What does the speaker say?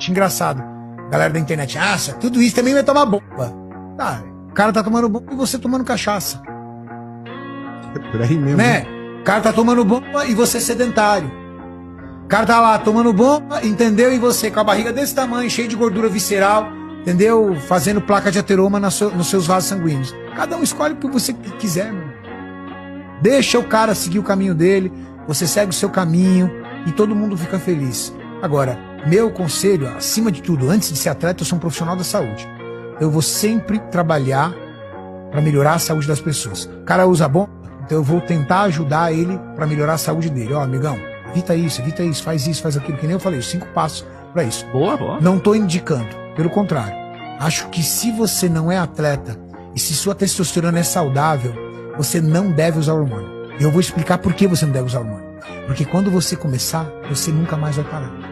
Acho engraçado. Galera da internet, acha, tudo isso também vai tomar bomba. Tá, o cara tá tomando bomba e você tomando cachaça. É por aí mesmo. Né? O cara tá tomando bomba e você sedentário. O cara tá lá tomando bomba, entendeu? E você com a barriga desse tamanho, cheio de gordura visceral, entendeu? Fazendo placa de ateroma nos seus vasos sanguíneos. Cada um escolhe o que você quiser, mano. Deixa o cara seguir o caminho dele, você segue o seu caminho e todo mundo fica feliz. Agora, meu conselho, acima de tudo, antes de ser atleta, eu sou um profissional da saúde. Eu vou sempre trabalhar para melhorar a saúde das pessoas. O cara usa bomba, então eu vou tentar ajudar ele para melhorar a saúde dele. Ó, amigão, evita isso, faz isso, faz aquilo. Que nem eu falei, 5 passos para isso. Boa, boa. Não tô indicando, pelo contrário. Acho que se você não é atleta e se sua testosterona é saudável, você não deve usar hormônio. E eu vou explicar por que você não deve usar hormônio. Porque quando você começar, você nunca mais vai parar.